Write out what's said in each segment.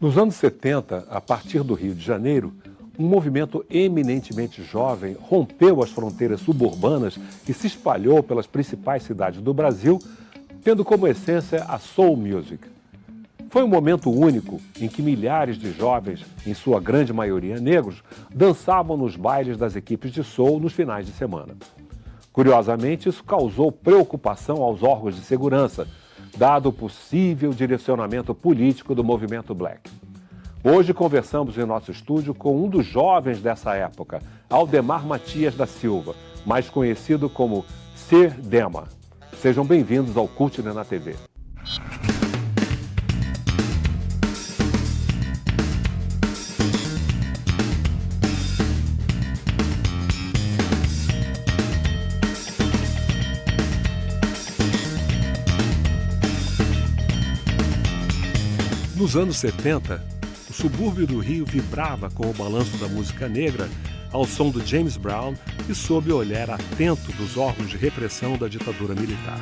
Nos anos 70, a partir do Rio de Janeiro, um movimento eminentemente jovem rompeu as fronteiras suburbanas e se espalhou pelas principais cidades do Brasil, tendo como essência a soul music. Foi um momento único em que milhares de jovens, em sua grande maioria negros, dançavam nos bailes das equipes de soul nos finais de semana. Curiosamente, isso causou preocupação aos órgãos de segurança, dado o possível direcionamento político do movimento black. Hoje conversamos em nosso estúdio com um dos jovens dessa época, Aldemar Matias da Silva, mais conhecido como Sir Dema. Sejam bem-vindos ao Cultura na TV. Nos anos 70, o subúrbio do Rio vibrava com o balanço da música negra ao som do James Brown e sob o olhar atento dos órgãos de repressão da ditadura militar.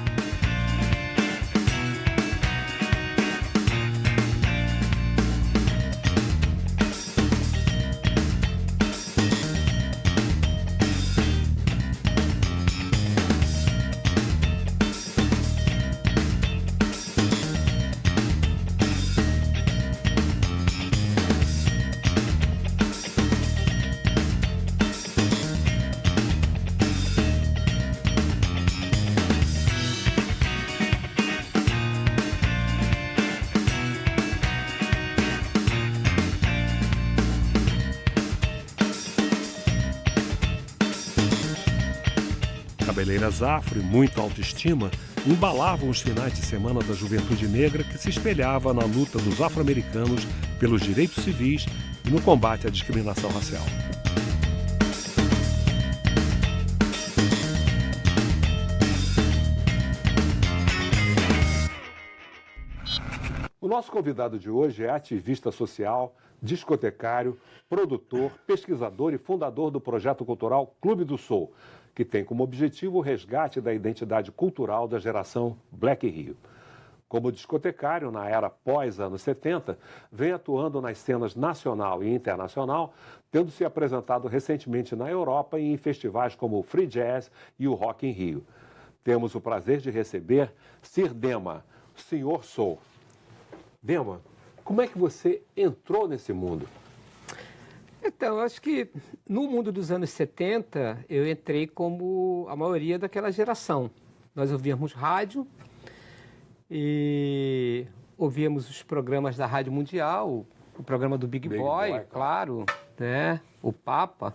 Cabeleiras afro e muita autoestima embalavam os finais de semana da juventude negra que se espelhava na luta dos afro-americanos pelos direitos civis e no combate à discriminação racial. O nosso convidado de hoje é ativista social, discotecário, produtor, pesquisador e fundador do projeto cultural Clube do Soul, que tem como objetivo o resgate da identidade cultural da geração Black Rio. Como discotecário, na era pós-anos 70, vem atuando nas cenas nacional e internacional, tendo se apresentado recentemente na Europa e em festivais como o Free Jazz e o Rock in Rio. Temos o prazer de receber Sir Dema, Senhor Soul. Dema, como é que você entrou nesse mundo? Então, acho que no mundo dos anos 70, eu entrei como a maioria daquela geração. Nós ouvíamos rádio e ouvíamos os programas da Rádio Mundial, o programa do Big Boy, claro, né? O Papa.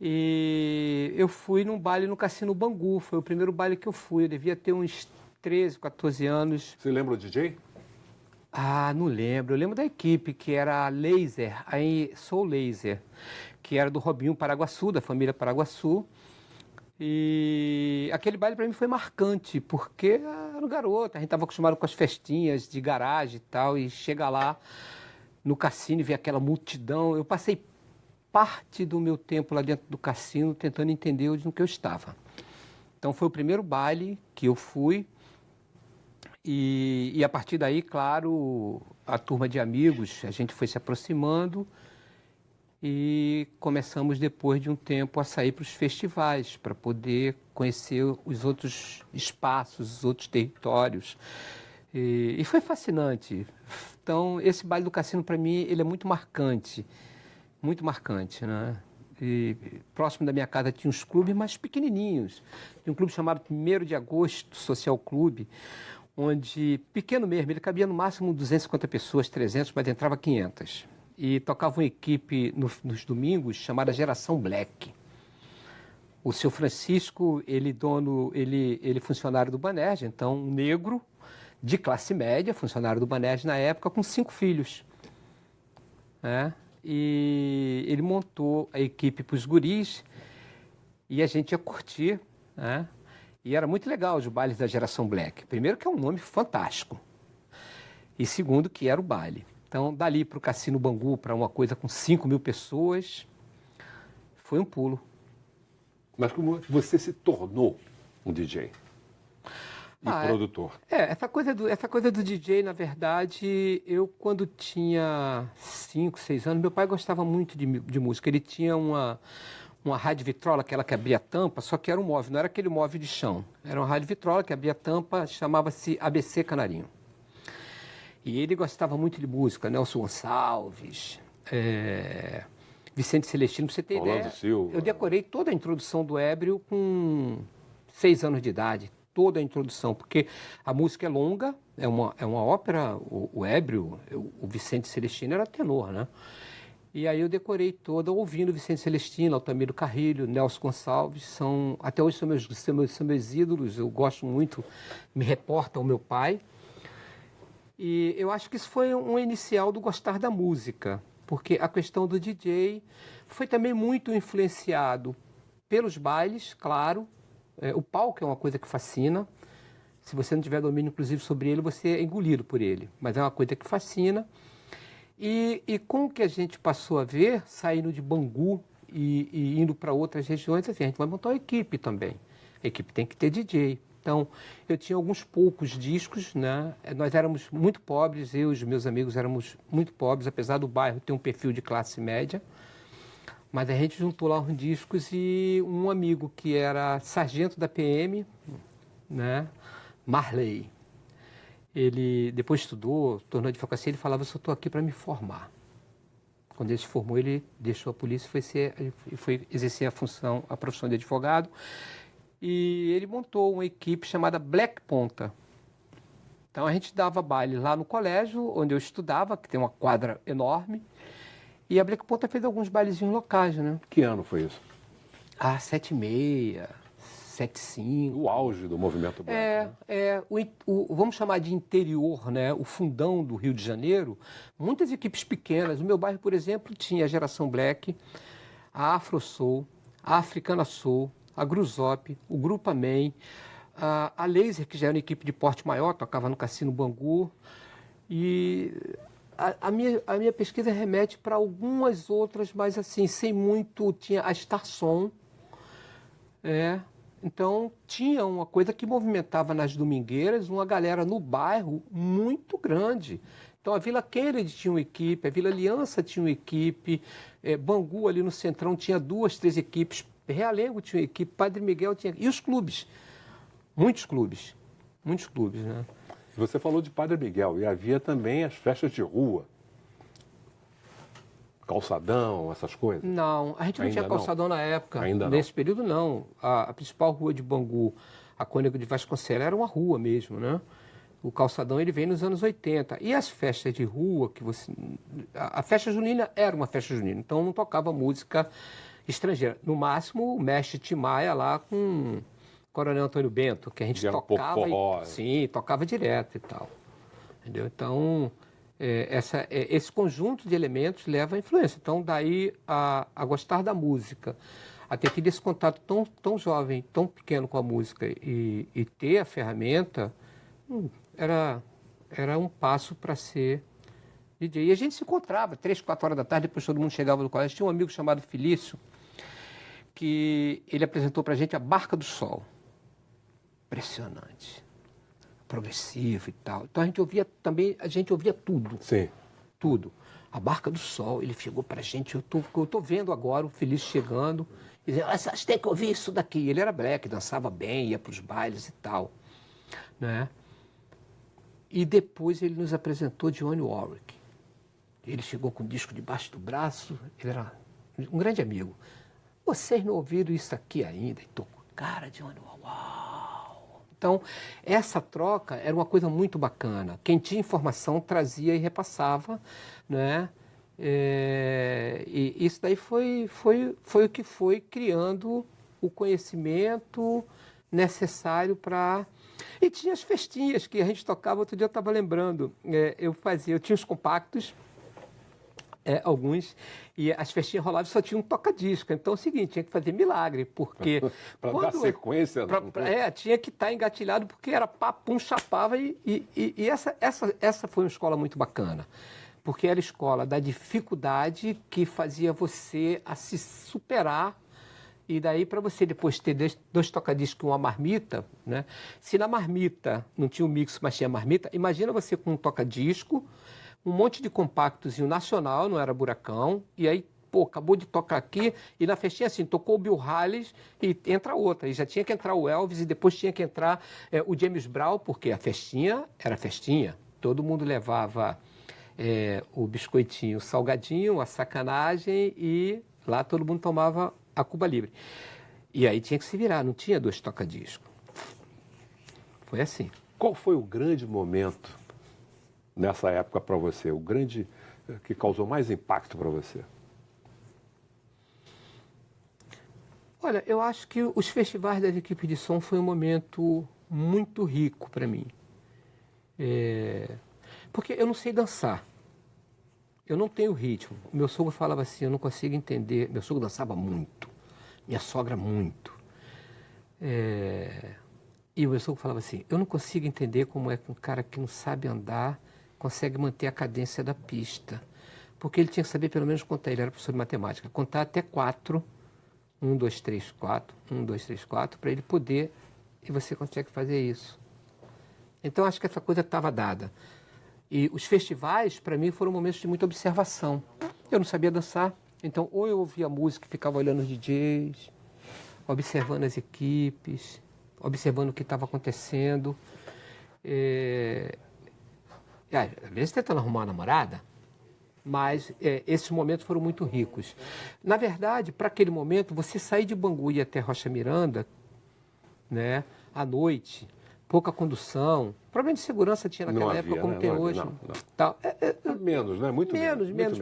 E eu fui num baile no Cassino Bangu, foi o primeiro baile que eu fui. Eu devia ter uns 13, 14 anos. Você lembra o DJ? Ah, não lembro. Eu lembro da equipe, que era a Laser, aí Soul Laser, que era do Robinho Paraguaçu, da família Paraguaçu. E aquele baile para mim foi marcante, porque era um garoto, a gente estava acostumado com as festinhas de garagem e tal, e chega lá no cassino e vê aquela multidão. Eu passei parte do meu tempo lá dentro do cassino tentando entender onde que eu estava. Então foi o primeiro baile que eu fui. E a partir daí, claro, a turma de amigos, a gente foi se aproximando e começamos, depois de um tempo, a sair para os festivais, para poder conhecer os outros espaços, os outros territórios. E foi fascinante. Então, esse baile do cassino, para mim, ele é muito marcante, né? E próximo da minha casa tinha uns clubes mais pequenininhos. Tinha um clube chamado 1º de Agosto, Social Clube, onde, pequeno mesmo, ele cabia no máximo 250 pessoas, 300, mas entrava 500. E tocava uma equipe nos domingos chamada Geração Black. O seu Francisco, ele funcionário do Banerj, então um negro de classe média, funcionário do Banerj na época, com 5 filhos. Né? E ele montou a equipe para os guris e a gente ia curtir, né? E era muito legal os bailes da Geração Black. Primeiro que é um nome fantástico. E segundo que era o baile. Então, dali para o Cassino Bangu, para uma coisa com 5.000 pessoas, foi um pulo. Mas como você se tornou um DJ? e produtor. Essa coisa do DJ, na verdade, eu quando tinha 5, 6 anos, meu pai gostava muito de música. Ele tinha uma rádio vitrola, aquela que abria a tampa, só que era um móvel, não era aquele móvel de chão. Era uma rádio vitrola que abria a tampa, chamava-se ABC Canarinho. E ele gostava muito de música, Nelson Gonçalves, Vicente Celestino, pra você ter Orlando ideia. Silva. Eu decorei toda a introdução do Ébrio com 6 anos de idade. Toda a introdução, porque a música é longa, é uma ópera, o Ébrio, o Vicente Celestino era tenor, né? E aí eu decorei toda ouvindo Vicente Celestino, Altamiro Carrilho, Nelson Gonçalves, até hoje são meus ídolos, eu gosto muito, me reporta ao meu pai. E eu acho que isso foi um inicial do gostar da música, porque a questão do DJ foi também muito influenciado pelos bailes, claro. O palco é uma coisa que fascina. Se você não tiver domínio, inclusive, sobre ele, você é engolido por ele. Mas é uma coisa que fascina. E com o que a gente passou a ver, saindo de Bangu e indo para outras regiões, assim, a gente vai montar uma equipe também. A equipe tem que ter DJ. Então, eu tinha alguns poucos discos, né? Nós éramos muito pobres, eu e os meus amigos éramos muito pobres, apesar do bairro ter um perfil de classe média. Mas a gente juntou lá uns discos e um amigo que era sargento da PM, né? Marley. Ele depois estudou, tornou advocacia, ele falava, eu só estou aqui para me formar. Quando ele se formou, ele deixou a polícia e foi exercer a profissão de advogado. E ele montou uma equipe chamada Black Ponta. Então a gente dava baile lá no colégio, onde eu estudava, que tem uma quadra enorme. E a Black Ponta fez alguns bailezinhos locais, né? Que ano foi isso? 76, 75. O auge do movimento black. Vamos chamar de interior, né? O fundão do Rio de Janeiro, muitas equipes pequenas. O meu bairro, por exemplo, tinha a Geração Black, a Afro Soul, a Africana Soul, a Gruzop, o Grupo Amém, a Laser, que já era uma equipe de porte maior, tocava no Cassino Bangu. E a minha pesquisa remete para algumas outras, mas assim, sem muito. Tinha a Starsom. Então, tinha uma coisa que movimentava nas domingueiras uma galera no bairro muito grande. Então, a Vila Kennedy tinha uma equipe, a Vila Aliança tinha uma equipe, Bangu, ali no Centrão, tinha 2, 3 equipes, Realengo tinha uma equipe, Padre Miguel tinha... E os clubes? Muitos clubes, né? Você falou de Padre Miguel, e havia também as festas de rua. Calçadão, essas coisas? Não, a gente não tinha calçadão na época. Ainda Nesse período, não. A principal rua de Bangu, a Cônego de Vasconcelos, era uma rua mesmo, né? O calçadão, ele vem nos anos 80. E as festas de rua, a festa junina era uma festa junina, então não tocava música estrangeira. No máximo, o mestre Timaya lá com o Coronel Antônio Bento, que a gente tocava. Sim, tocava direto e tal. Entendeu? Então, esse conjunto de elementos leva à influência. Então, daí a gostar da música, a ter tido esse contato tão jovem, tão pequeno com a música e ter a ferramenta, era um passo para ser DJ. E a gente se encontrava 3, 4 horas da tarde, depois todo mundo chegava do colégio. Tinha um amigo chamado Felício, que ele apresentou para a gente a Barca do Sol. Impressionante. Progressivo e tal. Então a gente ouvia tudo. Sim. Tudo. A Barca do Sol, ele chegou pra gente, eu tô vendo agora o Felício chegando, e dizendo, você tem que ouvir isso daqui. Ele era black, dançava bem, ia pros bailes e tal. Né? E depois ele nos apresentou Dionne Warwick. Ele chegou com o disco debaixo do braço, ele era um grande amigo. Vocês não ouviram isso aqui ainda? E tocou, cara, Dionne Warwick, uau! Então, essa troca era uma coisa muito bacana. Quem tinha informação trazia e repassava, né? E isso daí foi o que foi criando o conhecimento necessário para... E tinha as festinhas que a gente tocava, outro dia eu estava lembrando, eu tinha os compactos, alguns, e as festinhas rolavam e só tinha um toca-disco. Então é o seguinte, tinha que fazer milagre, porque... Para dar sequência. Tinha que estar engatilhado, porque era papum, chapava, e essa foi uma escola muito bacana, porque era a escola da dificuldade que fazia você a se superar E daí, para você depois ter dois toca-discos e uma marmita, né? Se na marmita não tinha o mix, mas tinha a marmita, imagina você com um toca-disco, um monte de compactozinho nacional, não era buracão, e aí, pô, acabou de tocar aqui, e na festinha assim, tocou o Bill Haley e entra outra. E já tinha que entrar o Elvis, e depois tinha que entrar o James Brown, porque a festinha era festinha. Todo mundo levava o biscoitinho, o salgadinho, a sacanagem, e lá todo mundo tomava a Cuba Libre. E aí tinha que se virar, não tinha 2 toca-disco. Foi assim. Qual foi o grande momento nessa época para você? O grande que causou mais impacto para você? Olha, eu acho que os festivais das equipes de som foi um momento muito rico para mim. Porque eu não sei dançar. Eu não tenho ritmo. O meu sogro falava assim, eu não consigo entender. Meu sogro dançava muito. Minha sogra muito. E o meu sogro falava assim, eu não consigo entender como é que um cara que não sabe andar consegue manter a cadência da pista. Porque ele tinha que saber pelo menos contar, ele era professor de matemática, contar até 4, 1, 2, 3, 4, 1, 2, 3, 4, para ele poder, e você consegue fazer isso. Então, acho que essa coisa estava dada. E os festivais, para mim, foram momentos de muita observação. Eu não sabia dançar, então ou eu ouvia música e ficava olhando os DJs, observando as equipes, observando o que estava acontecendo. Às vezes tentando arrumar uma namorada, mas esses momentos foram muito ricos. Na verdade, para aquele momento, você sair de Bangu e ir até Rocha Miranda, né, à noite, pouca condução, problema de segurança tinha naquela época, como tem hoje. Tal. Menos, né? Muito menos. Menos.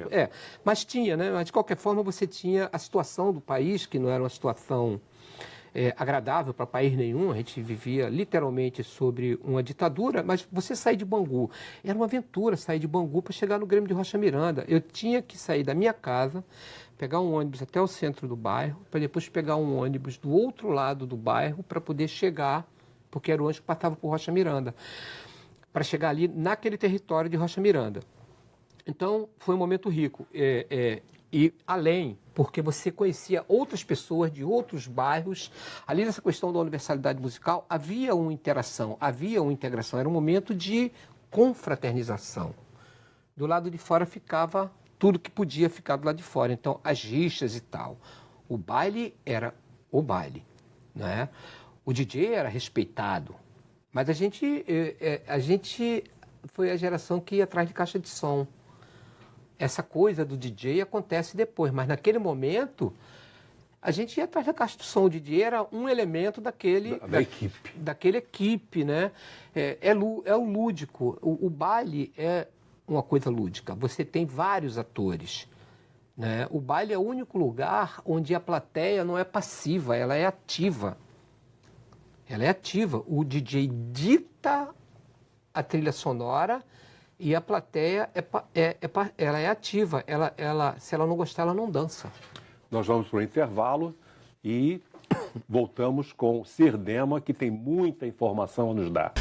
Mas tinha, né? Mas de qualquer forma você tinha a situação do país, que não era uma situação agradável para país nenhum, a gente vivia literalmente sobre uma ditadura, mas você sair de Bangu, era uma aventura sair de Bangu para chegar no Grêmio de Rocha Miranda. Eu tinha que sair da minha casa, pegar um ônibus até o centro do bairro, para depois pegar um ônibus do outro lado do bairro para poder chegar, porque era o ônibus que passava por Rocha Miranda, para chegar ali naquele território de Rocha Miranda. Então, foi um momento rico. E além, porque você conhecia outras pessoas de outros bairros, ali nessa questão da universalidade musical, havia uma interação, havia uma integração, era um momento de confraternização. Do lado de fora ficava tudo que podia ficar do lado de fora, então as rixas e tal. O baile era o baile, né? O DJ era respeitado, mas a gente foi a geração que ia atrás de caixa de som. Essa coisa do DJ acontece depois, mas naquele momento a gente ia atrás da caixa de som. O DJ era um elemento da equipe. Daquela equipe, né? É o lúdico. O baile é uma coisa lúdica. Você tem vários atores, né? O baile é o único lugar onde a plateia não é passiva, ela é ativa. Ela é ativa. O DJ dita a trilha sonora e a plateia ela é ativa. Se ela não gostar, ela não dança. Nós vamos para o intervalo e voltamos com Sirdema, que tem muita informação a nos dar.